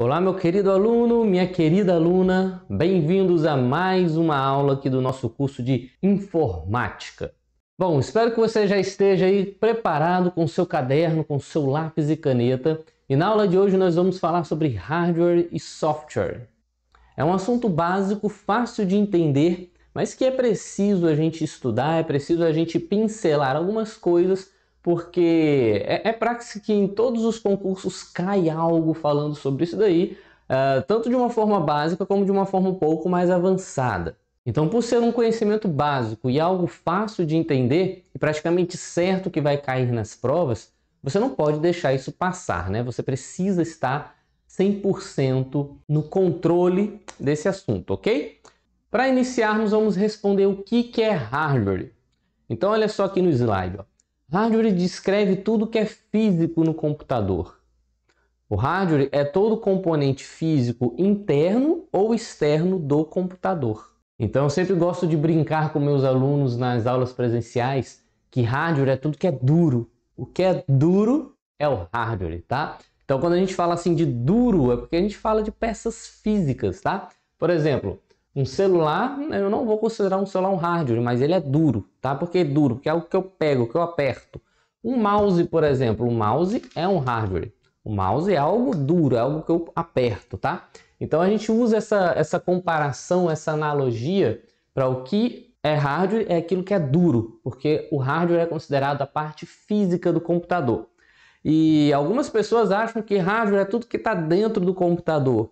Olá, meu querido aluno, minha querida aluna, bem-vindos a mais uma aula aqui do nosso curso de Informática. Bom, espero que você já esteja aí preparado com seu caderno, com seu lápis e caneta. E na aula de hoje nós vamos falar sobre hardware e software. É um assunto básico, fácil de entender, mas que é preciso a gente estudar, é preciso a gente pincelar algumas coisas, porque é prática que em todos os concursos cai algo falando sobre isso daí, tanto de uma forma básica como de uma forma um pouco mais avançada. Então, por ser um conhecimento básico e algo fácil de entender e praticamente certo que vai cair nas provas, você não pode deixar isso passar, né? Você precisa estar 100% no controle desse assunto, ok? Para iniciarmos, vamos responder o que é hardware. Então, olha só aqui no slide, ó. Hardware descreve tudo que é físico no computador. O hardware é todo componente físico interno ou externo do computador. Então, eu sempre gosto de brincar com meus alunos nas aulas presenciais que hardware é tudo que é duro. O que é duro é o hardware, tá? Então, quando a gente fala assim de duro, é porque a gente fala de peças físicas, tá? Por exemplo, um celular, eu não vou considerar um celular um hardware, mas ele é duro, tá? Por que duro? Porque é algo que eu pego, que eu aperto. Um mouse, por exemplo, um mouse é um hardware. O mouse é algo duro, é algo que eu aperto, tá? Então a gente usa essa comparação, essa analogia para o que é hardware é aquilo que é duro, porque o hardware é considerado a parte física do computador. E algumas pessoas acham que hardware é tudo que está dentro do computador.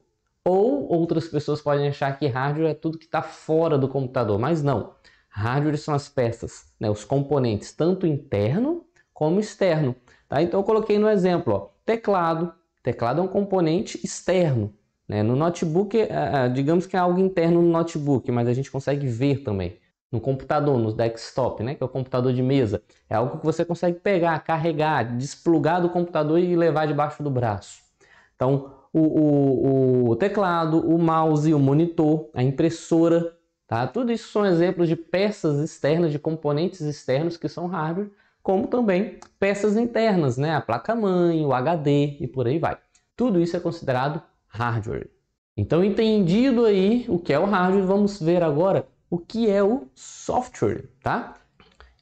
Ou outras pessoas podem achar que hardware é tudo que está fora do computador, mas não. Hardware são as peças, né, os componentes, tanto interno como externo. Tá? Então eu coloquei no exemplo, ó, teclado. Teclado é um componente externo. Né? No notebook, digamos que é algo interno no notebook, mas a gente consegue ver também. No computador, no desktop, né, que é o computador de mesa. É algo que você consegue pegar, carregar, desplugar do computador e levar debaixo do braço. Então, o teclado, o mouse, o monitor, a impressora, tá? Tudo isso são exemplos de peças externas, de componentes externos que são hardware, como também peças internas, né? A placa-mãe, o HD e por aí vai. Tudo isso é considerado hardware. Então, entendido aí o que é o hardware, vamos ver agora o que é o software, tá?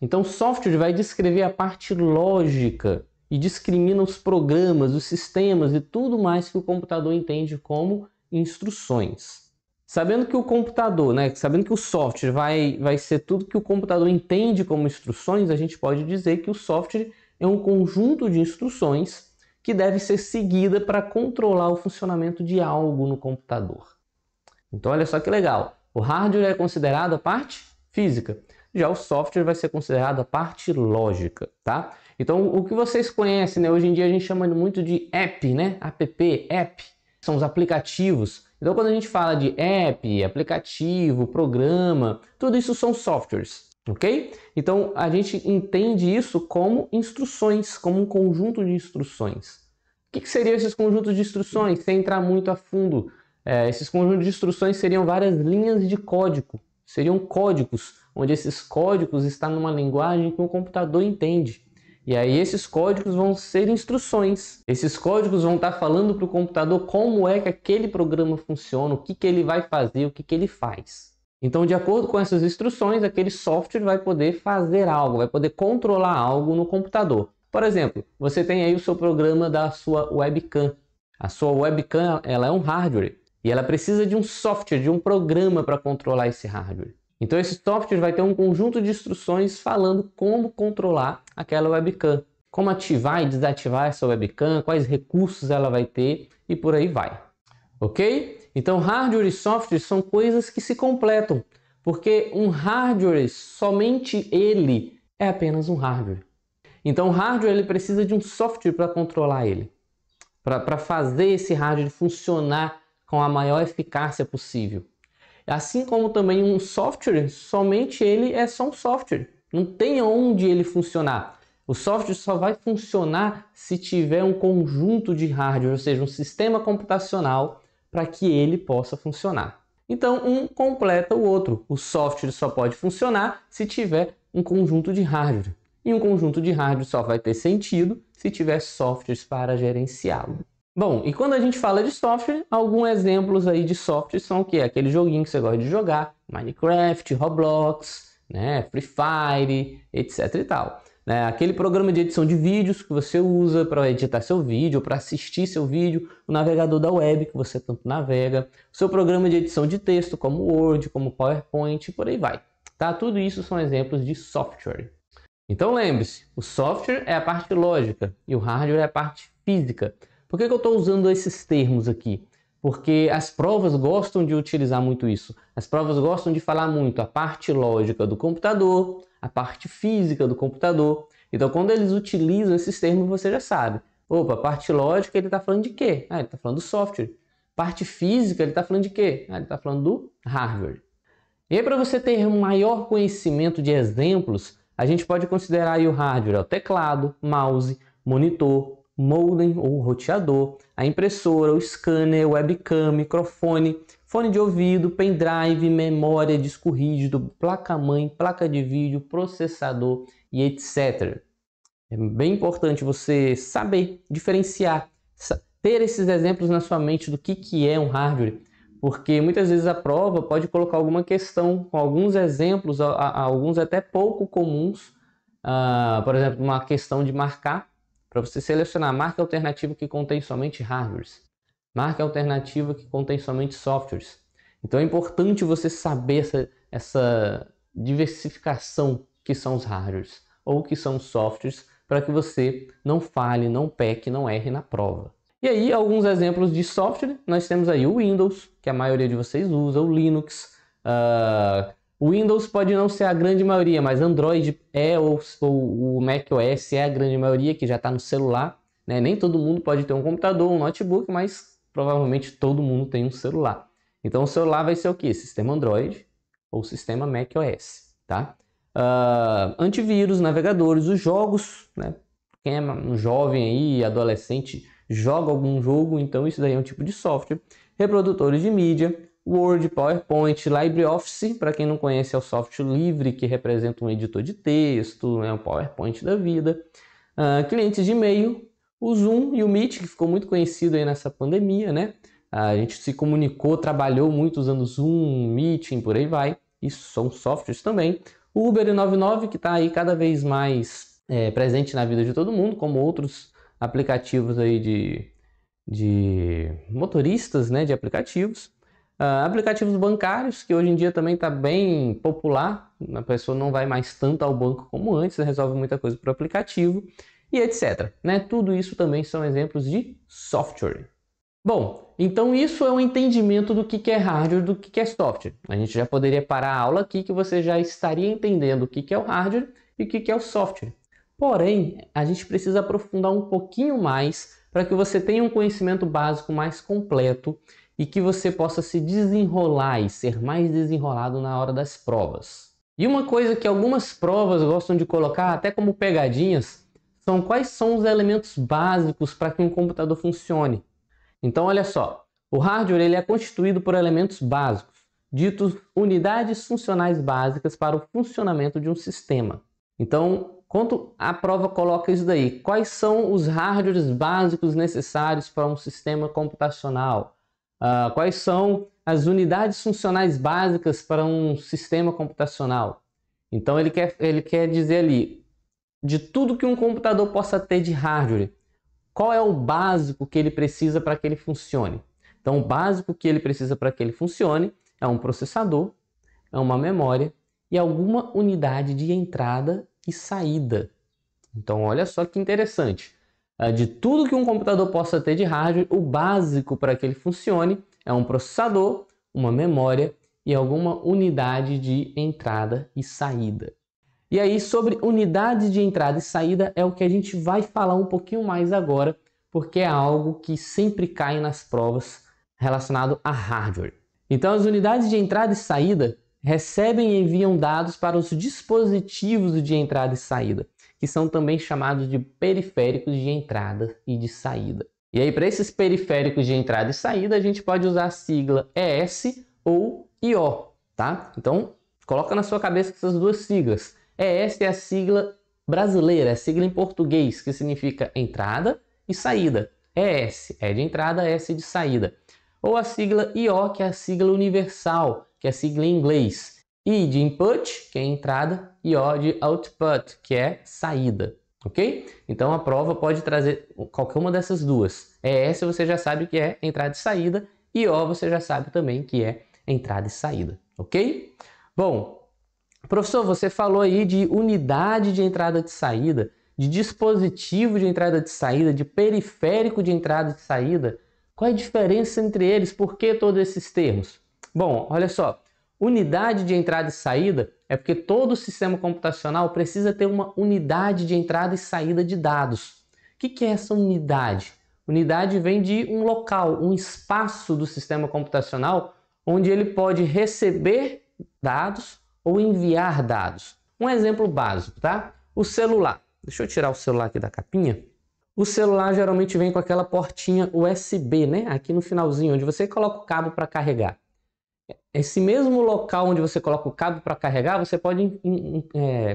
Então, o software vai descrever a parte lógica e discrimina os programas, os sistemas e tudo mais que o computador entende como instruções. Sabendo que o computador, né, sabendo que o software vai ser tudo que o computador entende como instruções, a gente pode dizer que o software é um conjunto de instruções que deve ser seguida para controlar o funcionamento de algo no computador. Então, olha só que legal. O hardware é considerado a parte física. Já o software vai ser considerado a parte lógica, tá? Então, o que vocês conhecem, né? Hoje em dia a gente chama muito de app, né? App, são os aplicativos. Então, quando a gente fala de app, aplicativo, programa, tudo isso são softwares, ok? Então, a gente entende isso como instruções, como um conjunto de instruções. O que seriam esses conjuntos de instruções? Sem entrar muito a fundo, esses conjuntos de instruções seriam várias linhas de código, seriam códigos, onde esses códigos estão numa linguagem que o computador entende. E aí esses códigos vão ser instruções. Esses códigos vão estar falando para o computador como é que aquele programa funciona, o que ele vai fazer, o que ele faz. Então, de acordo com essas instruções, aquele software vai poder fazer algo, vai poder controlar algo no computador. Por exemplo, você tem aí o seu programa da sua webcam. A sua webcam, ela é um hardware e ela precisa de um software, de um programa para controlar esse hardware. Então esse software vai ter um conjunto de instruções falando como controlar aquela webcam, como ativar e desativar essa webcam, quais recursos ela vai ter e por aí vai. Ok? Então hardware e software são coisas que se completam, porque um hardware, somente ele, é apenas um hardware. Então o hardware ele precisa de um software para controlar ele, para fazer esse hardware funcionar com a maior eficácia possível. Assim como também um software, somente ele é só um software. Não tem onde ele funcionar. O software só vai funcionar se tiver um conjunto de hardware, ou seja, um sistema computacional para que ele possa funcionar. Então, um completa o outro. O software só pode funcionar se tiver um conjunto de hardware. E um conjunto de hardware só vai ter sentido se tiver softwares para gerenciá-lo. Bom, e quando a gente fala de software, alguns exemplos aí de software são o quê? Aquele joguinho que você gosta de jogar, Minecraft, Roblox, né, Free Fire, etc e tal. Né? Aquele programa de edição de vídeos que você usa para editar seu vídeo, para assistir seu vídeo, o navegador da web que você tanto navega, o seu programa de edição de texto como Word, como PowerPoint e por aí vai. Tá? Tudo isso são exemplos de software. Então lembre-se, o software é a parte lógica e o hardware é a parte física. Por que eu estou usando esses termos aqui? Porque as provas gostam de utilizar muito isso. As provas gostam de falar muito a parte lógica do computador, a parte física do computador. Então, quando eles utilizam esses termos, você já sabe. Opa, a parte lógica, ele está falando de quê? Ele está falando do software. Parte física, ele está falando de quê? Ele está falando do hardware. E aí, para você ter um maior conhecimento de exemplos, a gente pode considerar aí o hardware, o teclado, mouse, monitor, modem ou roteador, a impressora, o scanner, webcam, microfone, fone de ouvido, pendrive, memória, disco rígido, placa-mãe, placa de vídeo, processador e etc. É bem importante você saber diferenciar, ter esses exemplos na sua mente do que é um hardware, porque muitas vezes a prova pode colocar alguma questão com alguns exemplos, alguns até pouco comuns, por exemplo, uma questão de marcar, para você selecionar marca alternativa que contém somente hardwares, marca alternativa que contém somente softwares. Então é importante você saber essa diversificação que são os hardwares ou que são os softwares, para que você não falhe, não peque, não erre na prova. E aí, alguns exemplos de software, nós temos aí o Windows, que a maioria de vocês usa, o Linux. O Windows pode não ser a grande maioria, mas Android é, ou o macOS é a grande maioria, que já está no celular. Né? Nem todo mundo pode ter um computador, um notebook, mas provavelmente todo mundo tem um celular. Então o celular vai ser o quê? Sistema Android ou sistema macOS. Tá? Antivírus, navegadores, os jogos, né? Quem é um jovem aí, adolescente, joga algum jogo, então isso daí é um tipo de software. Reprodutores de mídia, Word, PowerPoint, LibreOffice, para quem não conhece é o software livre que representa um editor de texto, né, um PowerPoint da vida. Clientes de e-mail, o Zoom e o Meet, que ficou muito conhecido aí nessa pandemia, né? A gente se comunicou, trabalhou muito usando Zoom, Meeting, por aí vai. Isso são softwares também. O Uber 99, que está aí cada vez mais presente na vida de todo mundo, como outros aplicativos aí de motoristas, né, de aplicativos. Aplicativos bancários, que hoje em dia também está bem popular, a pessoa não vai mais tanto ao banco como antes, resolve muita coisa por aplicativo e etc. Né? Tudo isso também são exemplos de software. Bom, então isso é um entendimento do que é hardware, do que é software. A gente já poderia parar a aula aqui que você já estaria entendendo o que é o hardware e o que é o software. Porém, a gente precisa aprofundar um pouquinho mais para que você tenha um conhecimento básico mais completo e que você possa se desenrolar e ser mais desenrolado na hora das provas. E uma coisa que algumas provas gostam de colocar, até como pegadinhas, são quais são os elementos básicos para que um computador funcione. Então, olha só, o hardware ele é constituído por elementos básicos, ditos unidades funcionais básicas para o funcionamento de um sistema. Então, quando a prova coloca isso daí, quais são os hardwares básicos necessários para um sistema computacional? Quais são as unidades funcionais básicas para um sistema computacional? Então ele quer dizer ali, de tudo que um computador possa ter de hardware, qual é o básico que ele precisa para que ele funcione? Então o básico que ele precisa para que ele funcione é um processador, é uma memória e alguma unidade de entrada e saída. Então olha só que interessante. De tudo que um computador possa ter de hardware, o básico para que ele funcione é um processador, uma memória e alguma unidade de entrada e saída. E aí, sobre unidades de entrada e saída, é o que a gente vai falar um pouquinho mais agora, porque é algo que sempre cai nas provas relacionado a hardware. Então, as unidades de entrada e saída recebem e enviam dados para os dispositivos de entrada e saída, que são também chamados de periféricos de entrada e de saída. E aí, para esses periféricos de entrada e saída, a gente pode usar a sigla ES ou IO, tá? Então, coloca na sua cabeça essas duas siglas. ES é a sigla brasileira, é a sigla em português, que significa entrada e saída. ES, E de entrada, S de saída. Ou a sigla IO, que é a sigla universal, que é a sigla em inglês. I de input, que é entrada, e O de output, que é saída. Ok? Então a prova pode trazer qualquer uma dessas duas. ES você já sabe que é entrada e saída, e O você já sabe também que é entrada e saída. Ok? Bom, professor, você falou aí de unidade de entrada e saída, de dispositivo de entrada e saída, de periférico de entrada e saída. Qual é a diferença entre eles? Por que todos esses termos? Bom, olha só. Unidade de entrada e saída é porque todo sistema computacional precisa ter uma unidade de entrada e saída de dados. O que é essa unidade? Unidade vem de um local, um espaço do sistema computacional onde ele pode receber dados ou enviar dados. Um exemplo básico, tá? O celular. Deixa eu tirar o celular aqui da capinha. O celular geralmente vem com aquela portinha USB, né? Aqui no finalzinho, onde você coloca o cabo para carregar. Esse mesmo local onde você coloca o cabo para carregar, você pode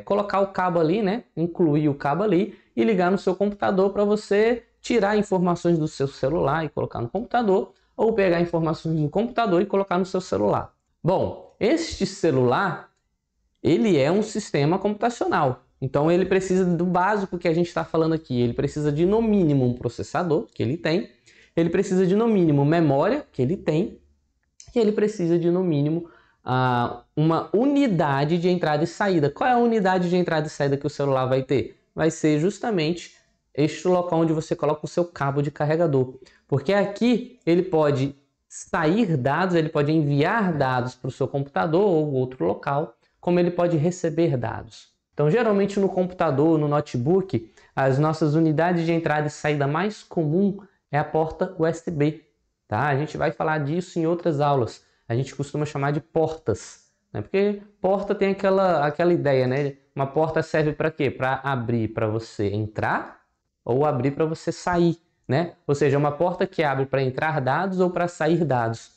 colocar o cabo ali, né? Incluir o cabo ali e ligar no seu computador para você tirar informações do seu celular e colocar no computador, ou pegar informações do computador e colocar no seu celular. Bom, este celular, ele é um sistema computacional. Então ele precisa do básico que a gente está falando aqui. Ele precisa de no mínimo um processador, que ele tem. Ele precisa de no mínimo memória, que ele tem. E ele precisa de no mínimo uma unidade de entrada e saída. Qual é a unidade de entrada e saída que o celular vai ter? Vai ser justamente este local onde você coloca o seu cabo de carregador. Porque aqui ele pode sair dados, ele pode enviar dados para o seu computador ou outro local, como ele pode receber dados. Então, geralmente no computador, no notebook, as nossas unidades de entrada e saída mais comum é a porta USB. Tá? A gente vai falar disso em outras aulas. A gente costuma chamar de portas, né? Porque porta tem aquela ideia, né? Uma porta serve para quê? Para abrir para você entrar ou abrir para você sair, né? Ou seja, uma porta que abre para entrar dados ou para sair dados.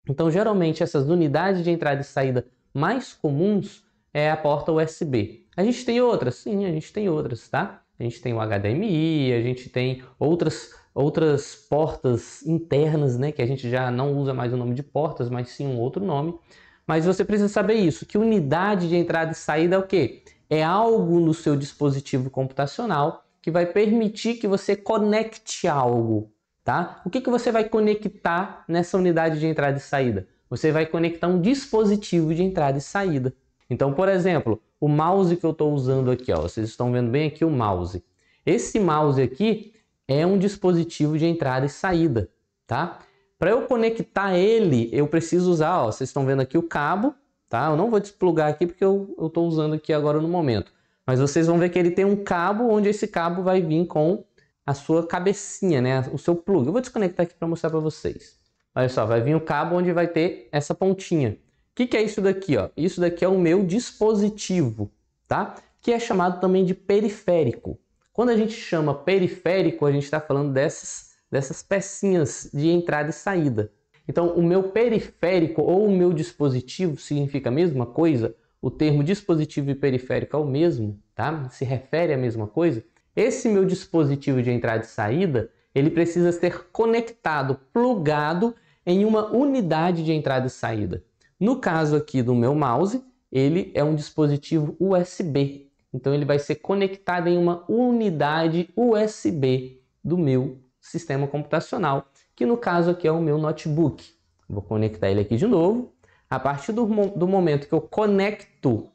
Então, geralmente, essas unidades de entrada e saída mais comuns é a porta USB. A gente tem outras? Sim, a gente tem outras, tá? A gente tem o HDMI, a gente tem outras portas internas, né? Que a gente já não usa mais o nome de portas, mas sim um outro nome. Mas você precisa saber isso, que unidade de entrada e saída é o quê? É algo no seu dispositivo computacional que vai permitir que você conecte algo, tá? O que você vai conectar nessa unidade de entrada e saída? Você vai conectar um dispositivo de entrada e saída. Então, por exemplo, o mouse que eu estou usando aqui, ó, vocês estão vendo bem aqui o mouse. Esse mouse aqui é um dispositivo de entrada e saída, tá? Para eu conectar ele, eu preciso usar, ó, vocês estão vendo aqui o cabo, tá? Eu não vou desplugar aqui porque eu estou usando aqui agora no momento. Mas vocês vão ver que ele tem um cabo, onde esse cabo vai vir com a sua cabecinha, né? O seu plug. Eu vou desconectar aqui para mostrar para vocês. Olha só, vai vir o cabo onde vai ter essa pontinha. O que é isso daqui, ó? Isso daqui é o meu dispositivo, tá? Que é chamado também de periférico. Quando a gente chama periférico, a gente está falando dessas pecinhas de entrada e saída. Então, o meu periférico ou o meu dispositivo significa a mesma coisa. O termo dispositivo e periférico é o mesmo, tá? Se refere à mesma coisa. Esse meu dispositivo de entrada e saída, ele precisa ser conectado, plugado em uma unidade de entrada e saída. No caso aqui do meu mouse, ele é um dispositivo USB. Então ele vai ser conectado em uma unidade USB do meu sistema computacional, que no caso aqui é o meu notebook. Vou conectar ele aqui de novo. A partir do momento que eu conecto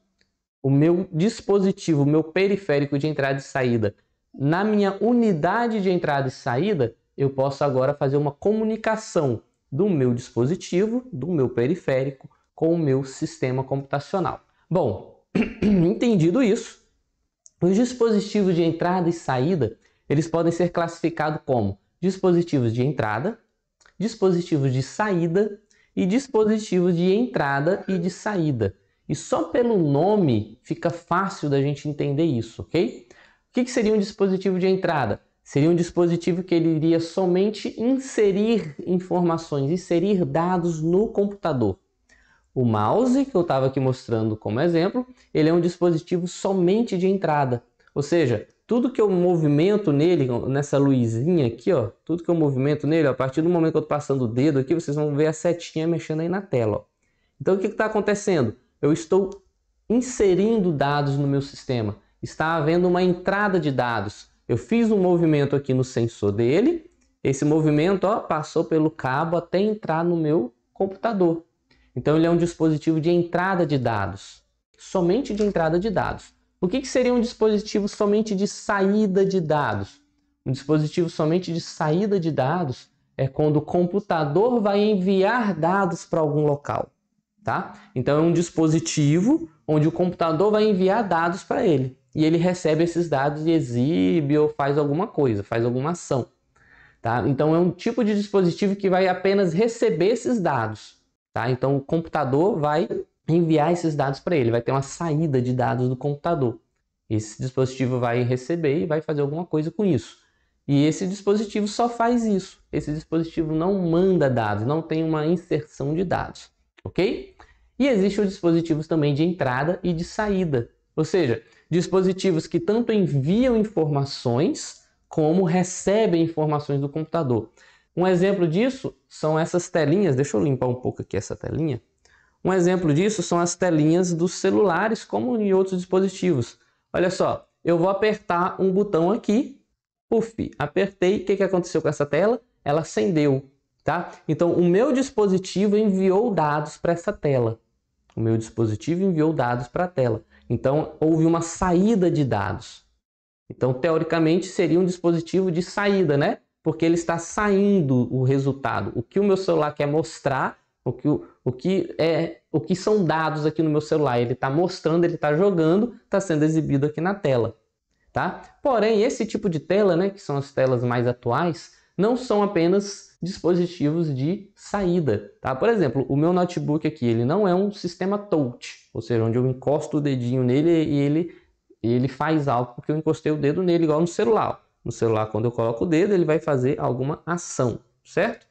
o meu dispositivo, o meu periférico de entrada e saída na minha unidade de entrada e saída, eu posso agora fazer uma comunicação do meu dispositivo, do meu periférico, com o meu sistema computacional. Bom, entendido isso, os dispositivos de entrada e saída, eles podem ser classificados como dispositivos de entrada, dispositivos de saída e dispositivos de entrada e de saída. E só pelo nome fica fácil da gente entender isso, ok? O que seria um dispositivo de entrada? Seria um dispositivo que ele iria somente inserir informações, inserir dados no computador. O mouse, que eu estava aqui mostrando como exemplo, ele é um dispositivo somente de entrada. Ou seja, tudo que eu movimento nele, nessa luzinha aqui, ó, tudo que eu movimento nele, ó, a partir do momento que eu estou passando o dedo aqui, vocês vão ver a setinha mexendo aí na tela, ó. Então, o que está acontecendo? Eu estou inserindo dados no meu sistema. Está havendo uma entrada de dados. Eu fiz um movimento aqui no sensor dele. Esse movimento, ó, passou pelo cabo até entrar no meu computador. Então, ele é um dispositivo de entrada de dados. Somente de entrada de dados. O que seria um dispositivo somente de saída de dados? Um dispositivo somente de saída de dados é quando o computador vai enviar dados para algum local. Tá? Então é um dispositivo onde o computador vai enviar dados para ele. E ele recebe esses dados e exibe ou faz alguma coisa, faz alguma ação. Tá? Então é um tipo de dispositivo que vai apenas receber esses dados. Tá? Então o computador vai enviar esses dados para ele, vai ter uma saída de dados do computador. Esse dispositivo vai receber e vai fazer alguma coisa com isso. E esse dispositivo só faz isso. Esse dispositivo não manda dados, não tem uma inserção de dados. Ok? E existem os dispositivos também de entrada e de saída. Ou seja, dispositivos que tanto enviam informações como recebem informações do computador. Um exemplo disso são essas telinhas. Deixa eu limpar um pouco aqui essa telinha. Um exemplo disso são as telinhas dos celulares, como em outros dispositivos. Olha só, eu vou apertar um botão aqui, puf, apertei, o que aconteceu com essa tela? Ela acendeu, tá? Então, o meu dispositivo enviou dados para essa tela. O meu dispositivo enviou dados para a tela. Então, houve uma saída de dados. Então, teoricamente, seria um dispositivo de saída, né? Porque ele está saindo o resultado. O que o meu celular quer mostrar, o que são dados aqui no meu celular. Ele está mostrando, ele está jogando, está sendo exibido aqui na tela. Tá? Porém, esse tipo de tela, né, que são as telas mais atuais, não são apenas dispositivos de saída. Tá? Por exemplo, o meu notebook aqui, ele não é um sistema touch, ou seja, onde eu encosto o dedinho nele e ele faz algo porque eu encostei o dedo nele, igual no celular. No celular, quando eu coloco o dedo, ele vai fazer alguma ação, certo?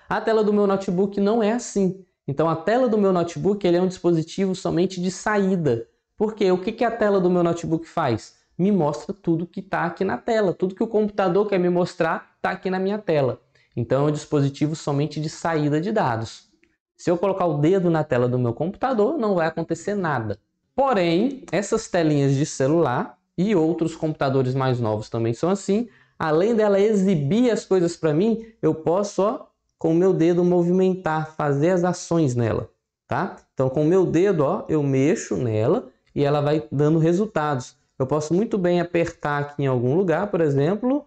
A tela do meu notebook não é assim. Então, a tela do meu notebook ele é um dispositivo somente de saída. Por quê? O que a tela do meu notebook faz? Me mostra tudo que está aqui na tela. Tudo que o computador quer me mostrar está aqui na minha tela. Então, é um dispositivo somente de saída de dados. Se eu colocar o dedo na tela do meu computador, não vai acontecer nada. Porém, essas telinhas de celular e outros computadores mais novos também são assim. Além dela exibir as coisas para mim, eu posso, ó, com o meu dedo movimentar, fazer as ações nela, tá? Então, com o meu dedo, ó, eu mexo nela e ela vai dando resultados. Eu posso muito bem apertar aqui em algum lugar, por exemplo,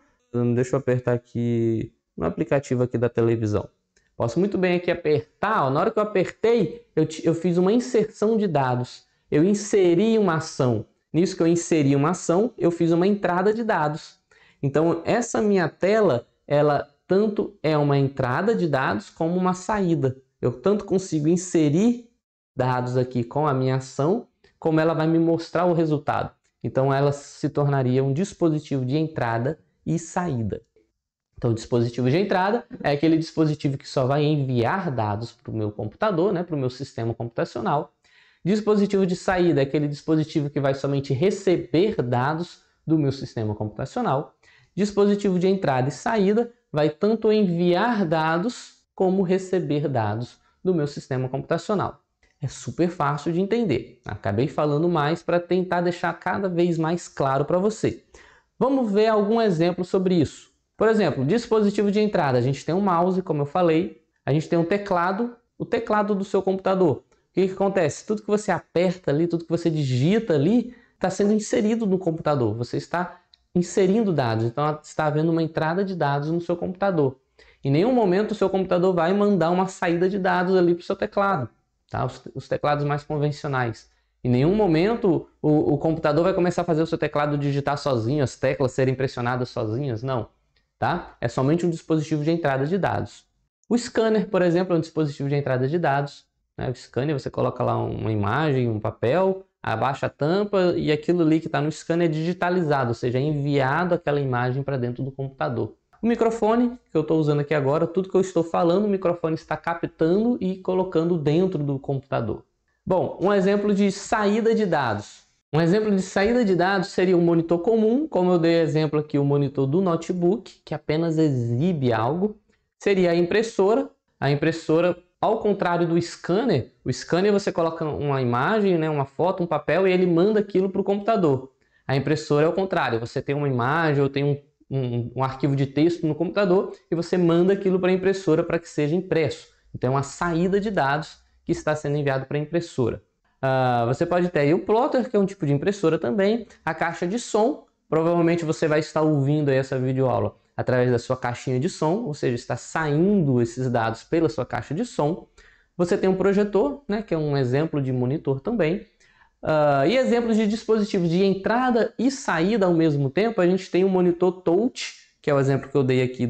deixa eu apertar aqui no aplicativo aqui da televisão. Posso muito bem aqui apertar, ó, na hora que eu apertei, eu fiz uma inserção de dados. Eu inseri uma ação. Nisso que eu inseri uma ação, eu fiz uma entrada de dados. Então, essa minha tela, ela tanto é uma entrada de dados como uma saída. Eu tanto consigo inserir dados aqui com a minha ação, como ela vai me mostrar o resultado. Então, ela se tornaria um dispositivo de entrada e saída. Então, o dispositivo de entrada é aquele dispositivo que só vai enviar dados para o meu computador, né, para o meu sistema computacional. Dispositivo de saída é aquele dispositivo que vai somente receber dados do meu sistema computacional. Dispositivo de entrada e saída vai tanto enviar dados como receber dados do meu sistema computacional. É super fácil de entender. Acabei falando mais para tentar deixar cada vez mais claro para você. Vamos ver algum exemplo sobre isso. Por exemplo, dispositivo de entrada. A gente tem um mouse, como eu falei. A gente tem um teclado, o teclado do seu computador. O que acontece? Tudo que você aperta ali, tudo que você digita ali, está sendo inserido no computador. Você está inserindo dados, então está havendo uma entrada de dados no seu computador. Em nenhum momento o seu computador vai mandar uma saída de dados ali para o seu teclado, tá? Os teclados mais convencionais. Em nenhum momento o computador vai começar a fazer o seu teclado digitar sozinho, as teclas serem pressionadas sozinhas, não. Tá? É somente um dispositivo de entrada de dados. O scanner, por exemplo, é um dispositivo de entrada de dados. Né? O scanner, você coloca lá uma imagem, um papel, abaixa a tampa e aquilo ali que está no scanner é digitalizado, ou seja, é enviado aquela imagem para dentro do computador. O microfone, que eu estou usando aqui agora, tudo que eu estou falando, o microfone está captando e colocando dentro do computador. Bom, um exemplo de saída de dados. Um exemplo de saída de dados seria um monitor comum, como eu dei exemplo aqui, o monitor do notebook, que apenas exibe algo. Seria a impressora. A impressora, ao contrário do scanner, o scanner você coloca uma imagem, né, uma foto, um papel e ele manda aquilo para o computador. A impressora é o contrário, você tem uma imagem ou tem um arquivo de texto no computador e você manda aquilo para a impressora para que seja impresso. Então é uma saída de dados que está sendo enviado para a impressora. Você pode ter aí o plotter, que é um tipo de impressora também, a caixa de som. Provavelmente você vai estar ouvindo aí essa videoaula através da sua caixinha de som, ou seja, está saindo esses dados pela sua caixa de som. Você tem um projetor, né, que é um exemplo de monitor também. E exemplos de dispositivos de entrada e saída ao mesmo tempo, a gente tem um monitor touch, que é o exemplo que eu dei aqui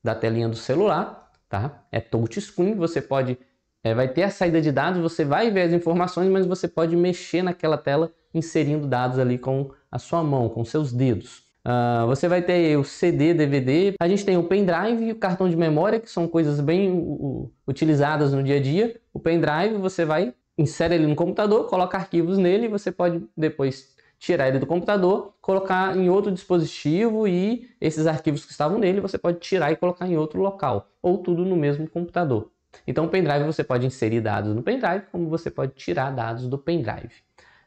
da telinha do celular, tá? É touch screen, você pode... vai ter a saída de dados, você vai ver as informações, mas você pode mexer naquela tela inserindo dados ali com a sua mão, com seus dedos. Você vai ter o CD, DVD, a gente tem o pendrive e o cartão de memória, que são coisas bem utilizadas no dia a dia. O pendrive você insere ele no computador, coloca arquivos nele e você pode depois tirar ele do computador, colocar em outro dispositivo e esses arquivos que estavam nele você pode tirar e colocar em outro local, ou tudo no mesmo computador. Então o pendrive você pode inserir dados no pendrive, como você pode tirar dados do pendrive.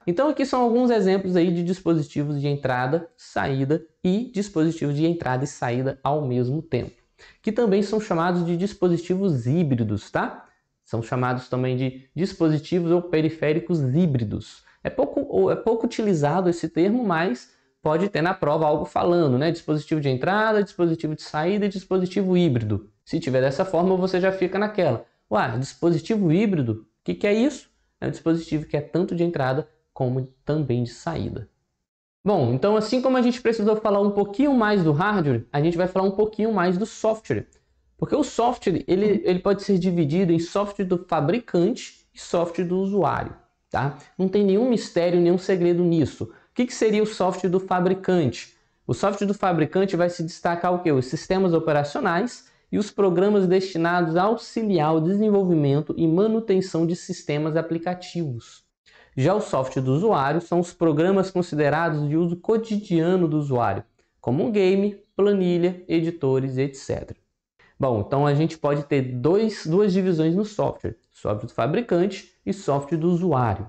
Então aqui são alguns exemplos aí de dispositivos de entrada, saída e dispositivos de entrada e saída ao mesmo tempo, que também são chamados de dispositivos híbridos, tá? São chamados também de dispositivos ou periféricos híbridos. É pouco utilizado esse termo, mas pode ter na prova algo falando, né? Dispositivo de entrada, dispositivo de saída e dispositivo híbrido. Se tiver dessa forma, você já fica naquela. Dispositivo híbrido, o que é isso? É um dispositivo que é tanto de entrada como também de saída. Bom, então assim como a gente precisou falar um pouquinho mais do hardware, a gente vai falar um pouquinho mais do software. Porque o software ele pode ser dividido em software do fabricante e software do usuário. Tá? Não tem nenhum mistério, nenhum segredo nisso. O que seria o software do fabricante? O software do fabricante vai se destacar o quê? Os sistemas operacionais e os programas destinados a auxiliar o desenvolvimento e manutenção de sistemas aplicativos. Já o software do usuário são os programas considerados de uso cotidiano do usuário, como um game, planilha, editores, etc. Bom, então a gente pode ter duas divisões no software, software do fabricante e software do usuário.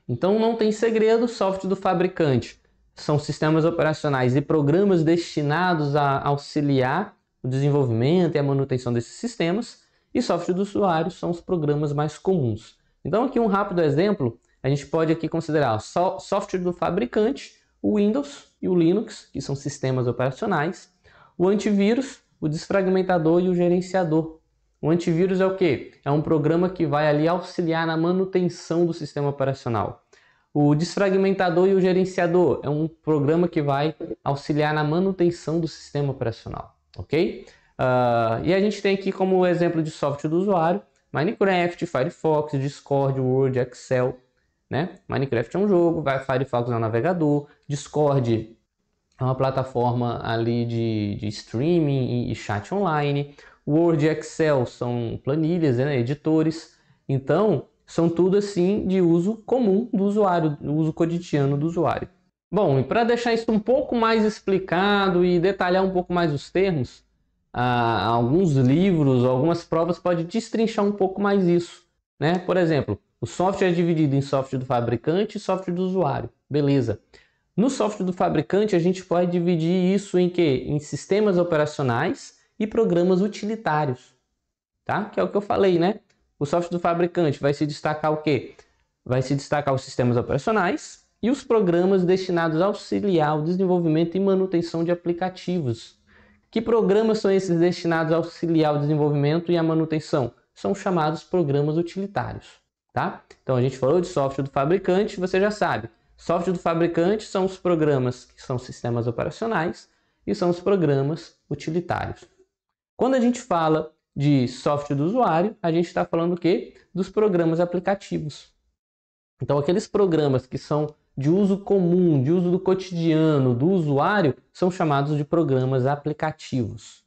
Então não tem segredo, software do fabricante são sistemas operacionais e programas destinados a auxiliar o desenvolvimento e a manutenção desses sistemas, e software do usuário são os programas mais comuns. Então aqui um rápido exemplo, a gente pode aqui considerar o software do fabricante, o Windows e o Linux, que são sistemas operacionais, o antivírus, o desfragmentador e o gerenciador. O antivírus é o quê? É um programa que vai ali auxiliar na manutenção do sistema operacional. O desfragmentador e o gerenciador é um programa que vai auxiliar na manutenção do sistema operacional, ok? E a gente tem aqui como exemplo de software do usuário, Minecraft, Firefox, Discord, Word, Excel, né? Minecraft é um jogo, Firefox é um navegador, Discord é uma plataforma ali de streaming e chat online, Word e Excel são planilhas, né? Editores, então são tudo assim de uso comum do usuário, do uso cotidiano do usuário. Bom, e para deixar isso um pouco mais explicado e detalhar um pouco mais os termos, alguns livros, algumas provas podem destrinchar um pouco mais isso, né? Por exemplo, o software é dividido em software do fabricante e software do usuário. Beleza. No software do fabricante, a gente pode dividir isso em quê? Em sistemas operacionais e programas utilitários, tá? Que é o que eu falei, né? O software do fabricante vai se destacar o quê? Vai se destacar os sistemas operacionais e os programas destinados a auxiliar o desenvolvimento e manutenção de aplicativos. Que programas são esses destinados a auxiliar o desenvolvimento e a manutenção? São chamados programas utilitários, tá? Então a gente falou de software do fabricante, você já sabe. Software do fabricante são os programas que são sistemas operacionais e são os programas utilitários. Quando a gente fala de software do usuário, a gente está falando o quê? Dos programas aplicativos. Então aqueles programas que são de uso comum, de uso do cotidiano do usuário, são chamados de programas aplicativos.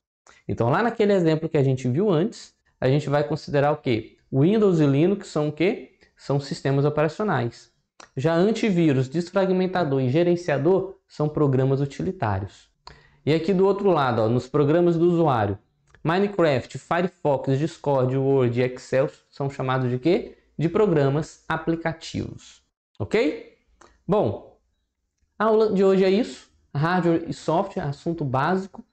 Então lá naquele exemplo que a gente viu antes, a gente vai considerar o quê? Windows e Linux são o quê? São sistemas operacionais. Já antivírus, desfragmentador e gerenciador são programas utilitários. E aqui do outro lado, ó, nos programas do usuário, Minecraft, Firefox, Discord, Word e Excel são chamados de quê? De programas aplicativos. Ok? Bom, a aula de hoje é isso. Hardware e software, assunto básico.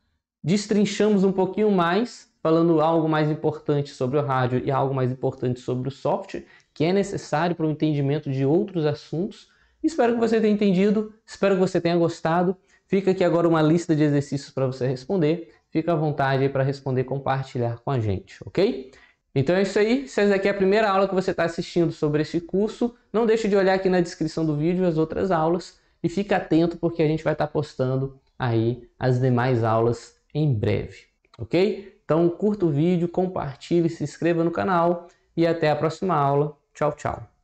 Destrinchamos um pouquinho mais, falando algo mais importante sobre o hardware e algo mais importante sobre o software, que é necessário para o entendimento de outros assuntos. Espero que você tenha entendido, espero que você tenha gostado. Fica aqui agora uma lista de exercícios para você responder. Fica à vontade aí para responder e compartilhar com a gente, ok? Então é isso aí. Se essa aqui é a primeira aula que você está assistindo sobre esse curso, não deixe de olhar aqui na descrição do vídeo as outras aulas e fique atento porque a gente vai estar postando aí as demais aulas em breve, ok? Então curta o vídeo, compartilhe, se inscreva no canal e até a próxima aula. Tchau, tchau.